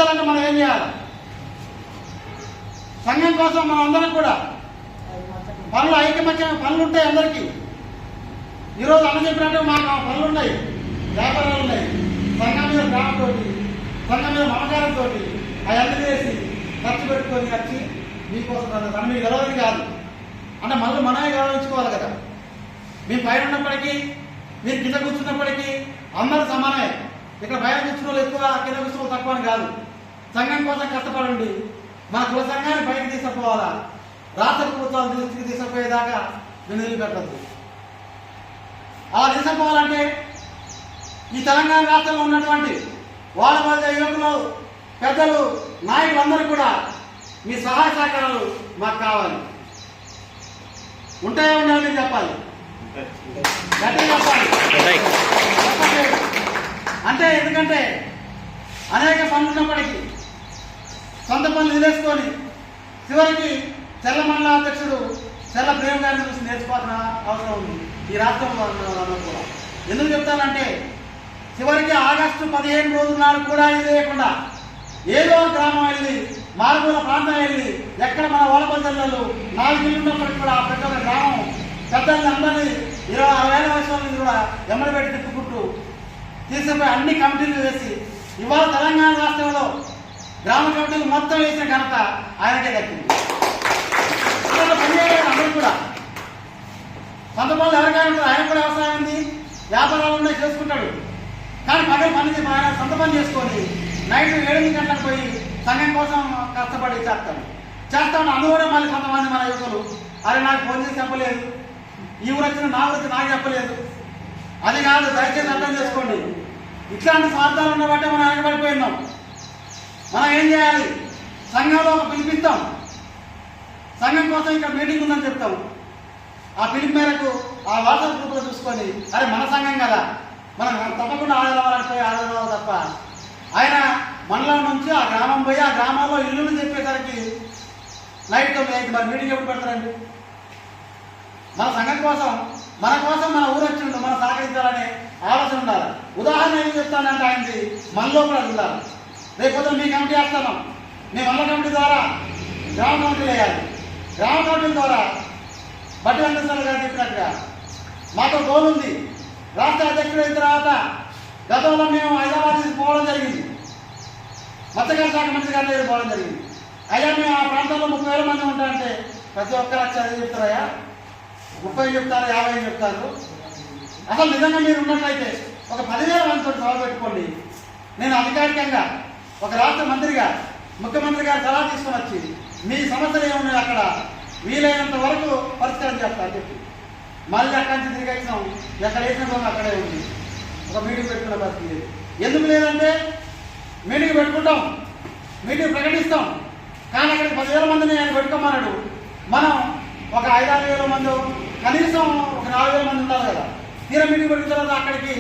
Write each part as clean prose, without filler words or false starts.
చూపించాలంటే మనం ఏం చేయాలి? సంఘం కోసం మనం అందరం కూడా పనులు ఐకమత్యమైన పనులు ఉంటాయి అందరికీ. ఈరోజు అన్న చెప్పినట్టు మాకు పనులు ఉన్నాయి, వ్యాపారాలు ఉన్నాయి. సంఘం మీద ప్రేమతో, సంఘం మీద మమకారంతో అవన్నీ చేసి ఖర్చు పెట్టుకొని వచ్చి మీకోసం తను మీకు గెలవని కాదు అంటే మళ్ళీ మనమే గౌరవించుకోవాలి కదా. మేము పైన ఉన్నప్పటికీ మీరు కింద కూర్చున్నప్పటికీ అందరూ సమానమే. ఇక్కడ పైన కూర్చున్న వాళ్ళు ఎక్కువ, కింద కూర్చున్న వాళ్ళు తక్కువ అని కాదు. సంఘం కోసం కష్టపడండి. మన కుల సంఘాన్ని బయటకు తీసుకుపోవాలా, రాష్ట్ర ప్రభుత్వాలు దృష్టికి తీసుకుపోయేదాకా నేను వదిలిపెట్టద్దు. అలా తీసుకుపోవాలంటే ఈ తెలంగాణ రాష్ట్రంలో ఉన్నటువంటి వాళ్ళ మధ్య యువకులు, పెద్దలు, నాయకులందరూ కూడా మీ సహాయ సహకారాలు మాకు కావాలి. ఉంటాయో ఉండాలని చెప్పాలి, గట్టిగా చెప్పాలి. అంటే ఎందుకంటే అనేక పనులు ఉన్నప్పటికీ సొంత పనులు వదిలేసుకొని చివరికి చెల్ల మండల అధ్యక్షుడు చెల్ల ప్రేమ గారిని చూసి నేర్చుకోవాల్సిన అవసరం ఉంది ఈ రాష్ట్రంలో కూడా. ఎందుకు చెప్తానంటే చివరికి ఆగస్టు 15 రోజుల నాడు కూడా ఇది లేకుండా ఏదో గ్రామం వెళ్ళి, మారుమూల ప్రాంతం వెళ్ళి, ఎక్కడ మన ఓలపల్లి జిల్లాలో 4 ఇళ్ళు ఉన్నప్పటికీ కూడా ఆ పెద్ద గ్రామం పెద్దల్ని అందరినీ 20-60 ఏళ్ళ వయసు వాళ్ళని కూడా ఎమ్మడి పెట్టి తిప్పుకుంటూ తీసుకుపోయి అన్ని కమిటీలు వేసి ఇవాళ తెలంగాణ రాష్ట్రంలో గ్రామ కమిటీలు మొత్తం వేసిన ఘనత ఆయనకే దక్కింది. పనిచేయాలి అందరూ కూడా. సొంత పనులు ఎవరికైనా ఉంటుంది, ఆయన కూడా వ్యవసాయం ఉంది, వ్యాపారాలు ఉన్నాయి, చేసుకుంటాడు. కానీ పగలు పని ఆయన సొంత పని చేసుకొని నైట్ 7 గంటలకు పోయి సంఘం కోసం కష్టపడి చేస్తాను. అందులోనే మళ్ళీ కొంతమంది మన యువకులు అరే నాకు ఫోన్ చేసి చెప్పలేదు, ఈ ఊరు వచ్చిన నా ఊరికి నాకు చెప్పలేదు. అది కాదు, దయచేసి అర్థం చేసుకోండి. ఇట్లాంటి స్వార్థాలు ఉన్నబట్టే మనం వెనకబడిపోయినాం. మనం ఏం చేయాలి? సంఘంలో ఒక పిలిపిస్తాం, సంఘం కోసం ఇక్కడ మీటింగ్ ఉందని చెప్తాం. ఆ పిలుపు మేరకు ఆ వాట్సాప్ గ్రూపులో చూసుకొని అరే మన సంఘం కదా, మనం తప్పకుండా ఆడవాలంటే ఆడవాలి తప్ప ఆయన మండలం నుంచి ఆ గ్రామం పోయి ఆ గ్రామంలో ఇల్లుని చెప్పేసరికి నైట్ 9 మరి మీటింగ్ ఎప్పుడు పెడతారండి? మన సంఘం కోసం, మన కోసం మన ఊరు వచ్చిండు, మనం సహకరించాలనే ఆలోచన ఉండాలి. ఉదాహరణ ఏం చెప్తానంటే ఆయనది మనలో కూడా ఉండాలి. రేపు మీ కమిటీ వేస్తున్నాం, మీ మండల కమిటీ ద్వారా గ్రామ కమిటీలు వేయాలి. గ్రామ కమిటీల ద్వారా బట్టి వెంకటేశ్వర గారు చెప్పినట్టుగా మాతో గోల్ ఉంది. రాష్ట్ర అధ్యక్షుడు అయిన తర్వాత గతంలో మేము హైదరాబాద్ పోవడం జరిగింది, మత్స్యకార శాఖ మంత్రి గారి దగ్గర పోవడం జరిగింది. అయ్యా మేము ఆ ప్రాంతంలో 30,000 మంది ఉంటారంటే ప్రతి ఒక్కరు వచ్చి అది చెప్తారయ్యా, 30 చెప్తారు, 50 చెప్తారు. అసలు నిజంగా మీరు ఉన్నట్లయితే ఒక 10,000 మందితో సభ పెట్టుకోండి. నేను అధికారికంగా ఒక రాష్ట్ర మంత్రిగా ముఖ్యమంత్రి గారు సలహా తీసుకొని వచ్చి మీ సమస్యలు ఏమున్నాయి అక్కడ వీలైనంత వరకు పరిష్కారం చేస్తాను చెప్పి మళ్ళీ అక్కడి నుంచి తిరిగి వచ్చినాం. ఎక్కడ వేసిన దొంగ అక్కడే ఉంది. ఒక మీటింగ్ పెట్టుకున్న పరిస్థితి ఎందుకు లేదంటే మీటింగ్ పెట్టుకుంటాం, మీటింగ్ ప్రకటిస్తాం, కానీ అక్కడికి 10,000 మందిని ఆయన పెట్టుకోమన్నాడు. మనం ఒక 5-6 మంది, కనీసం ఒక 4,000 మంది ఉండాలి కదా. తీరా మీటింగ్ పెట్టిన తర్వాత అక్కడికి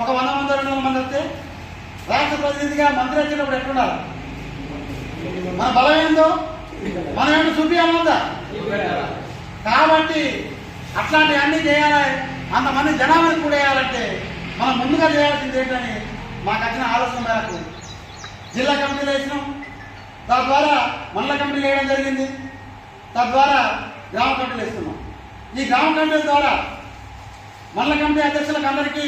ఒక 100 మంది 200 మంది వస్తే రాష్ట్ర ప్రతినిధిగా మంత్రి వచ్చినప్పుడు ఎట్లుండాలి? మన బలం ఏందో మనం ఏంటో చూపించాలందా? కాబట్టి అట్లాంటివన్నీ చేయాలి. అంతమంది జనాభాని కూడా వేయాలంటే మనం ముందుగా చేయాల్సింది ఏంటని మాకు వచ్చిన ఆలోచన మేరకు జిల్లా కమిటీలు వేసినాం. తద్వారా మండల కమిటీలు వేయడం జరిగింది. తద్వారా గ్రామ కమిటీలు వేస్తున్నాం. ఈ గ్రామ కమిటీల ద్వారా మండల కమిటీ అధ్యక్షులకు అందరికీ